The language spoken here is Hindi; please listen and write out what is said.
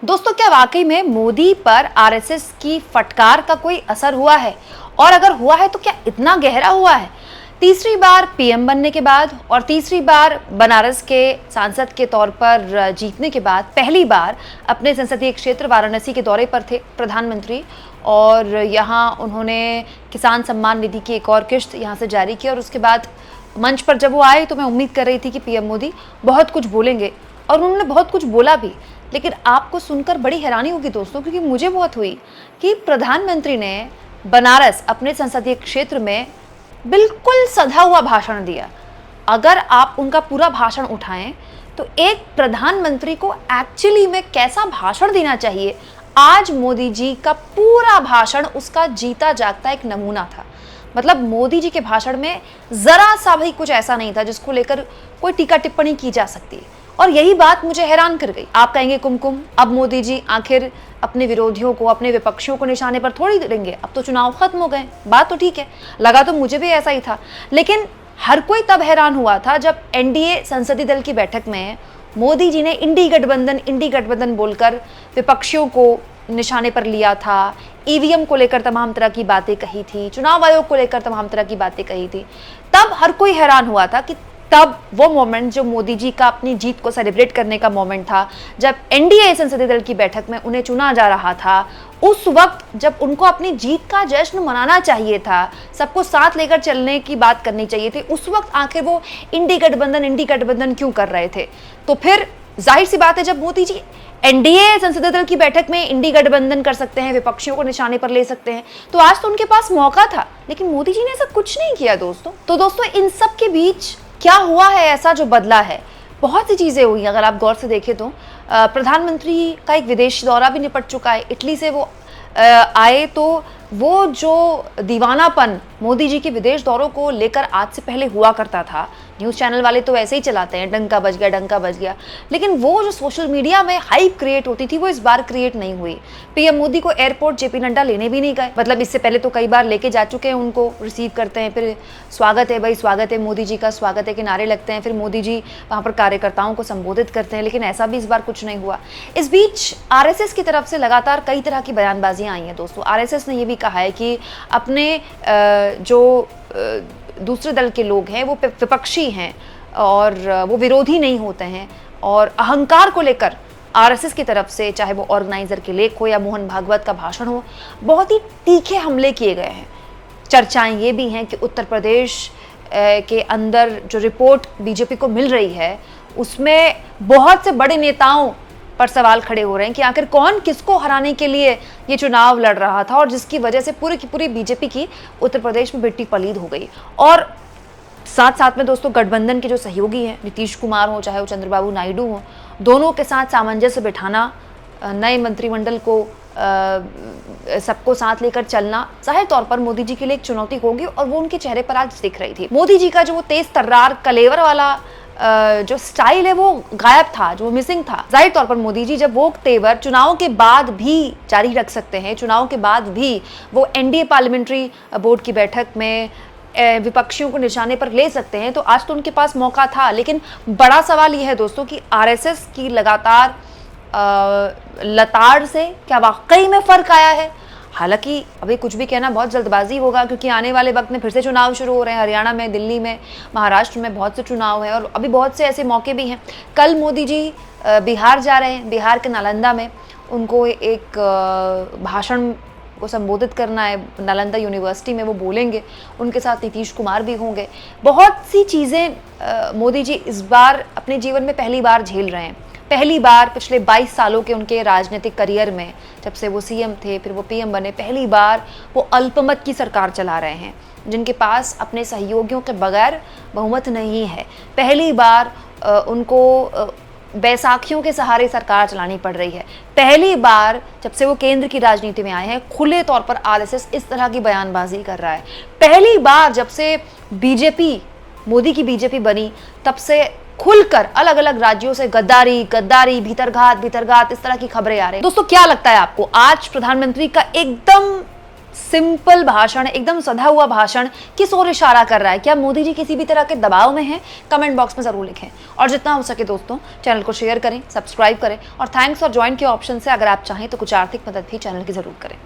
दोस्तों, क्या वाकई में मोदी पर आरएसएस की फटकार का कोई असर हुआ है? और अगर हुआ है तो क्या इतना गहरा हुआ है? तीसरी बार पीएम बनने के बाद और तीसरी बार बनारस के सांसद के तौर पर जीतने के बाद पहली बार अपने संसदीय क्षेत्र वाराणसी के दौरे पर थे प्रधानमंत्री। और यहाँ उन्होंने किसान सम्मान निधि की एक और किश्त यहाँ से जारी की। और उसके बाद मंच पर जब वो आए तो मैं उम्मीद कर रही थी कि पीएम मोदी बहुत कुछ बोलेंगे, और उन्होंने बहुत कुछ बोला भी। लेकिन आपको सुनकर बड़ी हैरानी होगी दोस्तों, क्योंकि मुझे बहुत हुई कि प्रधानमंत्री ने बनारस अपने संसदीय क्षेत्र में बिल्कुल सधा हुआ भाषण दिया। अगर आप उनका पूरा भाषण उठाएं तो एक प्रधानमंत्री को एक्चुअली में कैसा भाषण देना चाहिए, आज मोदी जी का पूरा भाषण उसका जीता जागता एक नमूना था। मतलब मोदी जी के भाषण में जरा सा भी कुछ ऐसा नहीं था जिसको लेकर कोई टीका टिप्पणी की जा सकती है। और यही बात मुझे हैरान कर गई। आप कहेंगे कुमकुम, अब मोदी जी आखिर अपने विरोधियों को, अपने विपक्षियों को निशाने पर थोड़ी देंगे, अब तो चुनाव खत्म हो गए। बात तो ठीक है, लगा तो मुझे भी ऐसा ही था। लेकिन हर कोई तब हैरान हुआ था जब एनडीए संसदीय दल की बैठक में मोदी जी ने इंडी गठबंधन बोलकर विपक्षियों को निशाने पर लिया था, ईवीएम को लेकर तमाम तरह की बातें कही थी, चुनाव आयोग को लेकर तमाम तरह की बातें कही थी। तब हर कोई हैरान हुआ था कि तब वो मोमेंट जो मोदी जी का अपनी जीत को सेलिब्रेट करने का मोमेंट था, जब एनडीए संसदीय दल की बैठक में उन्हें चुना जा रहा था, उस वक्त जब उनको अपनी जीत का जश्न मनाना चाहिए था, सबको साथ लेकर चलने की बात करनी चाहिए थी, उस वक्त आखिर वो इंडी गठबंधन क्यों कर रहे थे? तो फिर जाहिर सी बात है, जब मोदी जी एनडीए संसदीय दल की बैठक में इंडी गठबंधन कर सकते हैं, विपक्षियों को निशाने पर ले सकते हैं, तो आज तो उनके पास मौका था। लेकिन मोदी जी ने ऐसा कुछ नहीं किया दोस्तों। तो दोस्तों, इन सब के बीच क्या हुआ है ऐसा जो बदला है? बहुत सी चीजें हुई। अगर आप गौर से देखें तो प्रधानमंत्री का एक विदेश दौरा भी निपट चुका है। इटली से वो आए, तो वो जो दीवानापन मोदी जी के विदेश दौरों को लेकर आज से पहले हुआ करता था, न्यूज़ चैनल वाले तो ऐसे ही चलाते हैं, डंका बज गया। लेकिन वो जो सोशल मीडिया में हाइप क्रिएट होती थी, वो इस बार क्रिएट नहीं हुई। पीएम मोदी को एयरपोर्ट जेपी नड्डा लेने भी नहीं गए। मतलब इससे पहले तो कई बार लेके जा चुके हैं, उनको रिसीव करते हैं, फिर स्वागत है भाई, स्वागत है मोदी जी का, स्वागत है के नारे लगते हैं, फिर मोदी जी वहाँ पर कार्यकर्ताओं को संबोधित करते हैं। लेकिन ऐसा भी इस बार कुछ नहीं हुआ। इस बीच आरएसएस की तरफ से लगातार कई तरह की बयानबाजियां आई हैं दोस्तों। आरएसएस ने ये भी कहा है कि अपने जो दूसरे दल के लोग हैं वो विपक्षी हैं और वो विरोधी नहीं होते हैं, और अहंकार को लेकर आरएसएस की तरफ से, चाहे वो ऑर्गेनाइजर के लेख हो या मोहन भागवत का भाषण हो, बहुत ही तीखे हमले किए गए हैं। चर्चाएं ये भी हैं कि उत्तर प्रदेश के अंदर जो रिपोर्ट बीजेपी को मिल रही है, उसमें बहुत से बड़े नेताओं पर सवाल खड़े हो रहे हैं कि आखिर कौन किसको हराने के लिए ये चुनाव लड़ रहा था, और जिसकी वजह से पूरी की पूरी बीजेपी की उत्तर प्रदेश में मिट्टी पलीद हो गई। और साथ साथ में दोस्तों, गठबंधन के जो सहयोगी हैं, नीतीश कुमार हो चाहे वो चंद्रबाबू नायडू हो, दोनों के साथ सामंजस्य बिठाना, नए मंत्रिमंडल को सबको साथ लेकर चलना जाहिर तौर पर मोदी जी के लिए एक चुनौती होगी, और वो उनके चेहरे पर आज दिख रही थी। मोदी जी का जो वो तेज तर्रार कलेवर वाला जो स्टाइल है वो गायब था, जो मिसिंग था। जाहिर तौर पर मोदी जी जब वो तेवर चुनाव के बाद भी जारी रख सकते हैं, चुनाव के बाद भी वो एनडीए पार्लियामेंट्री बोर्ड की बैठक में विपक्षियों को निशाने पर ले सकते हैं, तो आज तो उनके पास मौका था। लेकिन बड़ा सवाल यह है दोस्तों कि आरएसएस की लगातार लताड़ से क्या वाकई में फर्क आया है? हालांकि अभी कुछ भी कहना बहुत जल्दबाजी होगा, क्योंकि आने वाले वक्त में फिर से चुनाव शुरू हो रहे हैं। हरियाणा में, दिल्ली में, महाराष्ट्र में बहुत से चुनाव हैं, और अभी बहुत से ऐसे मौके भी हैं। कल मोदी जी बिहार जा रहे हैं। बिहार के नालंदा में उनको एक भाषण को संबोधित करना है, नालंदा यूनिवर्सिटी में वो बोलेंगे। उनके साथ नीतीश कुमार भी होंगे। बहुत सी चीज़ें मोदी जी इस बार अपने जीवन में पहली बार झेल रहे हैं। पहली बार पिछले 22 सालों के उनके राजनीतिक करियर में, जब से वो सीएम थे फिर वो पीएम बने, पहली बार वो अल्पमत की सरकार चला रहे हैं, जिनके पास अपने सहयोगियों के बगैर बहुमत नहीं है। पहली बार उनको बैसाखियों के सहारे सरकार चलानी पड़ रही है। पहली बार जब से वो केंद्र की राजनीति में आए हैं, खुले तौर पर आरएसएस इस तरह की बयानबाजी कर रहा है। पहली बार जब से बीजेपी, मोदी की बीजेपी बनी, तब से खुलकर अलग अलग राज्यों से गद्दारी, भीतरघात इस तरह की खबरें आ रही हैं। दोस्तों, क्या लगता है आपको आज प्रधानमंत्री का एकदम सिंपल भाषण, एकदम सधा हुआ भाषण किस ओर इशारा कर रहा है? क्या मोदी जी किसी भी तरह के दबाव में हैं? कमेंट बॉक्स में जरूर लिखें और जितना हो सके दोस्तों चैनल को शेयर करें, सब्सक्राइब करें और थैंक्स और ज्वाइन के ऑप्शन से अगर आप चाहें तो कुछ आर्थिक मदद भी चैनल की जरूर करें।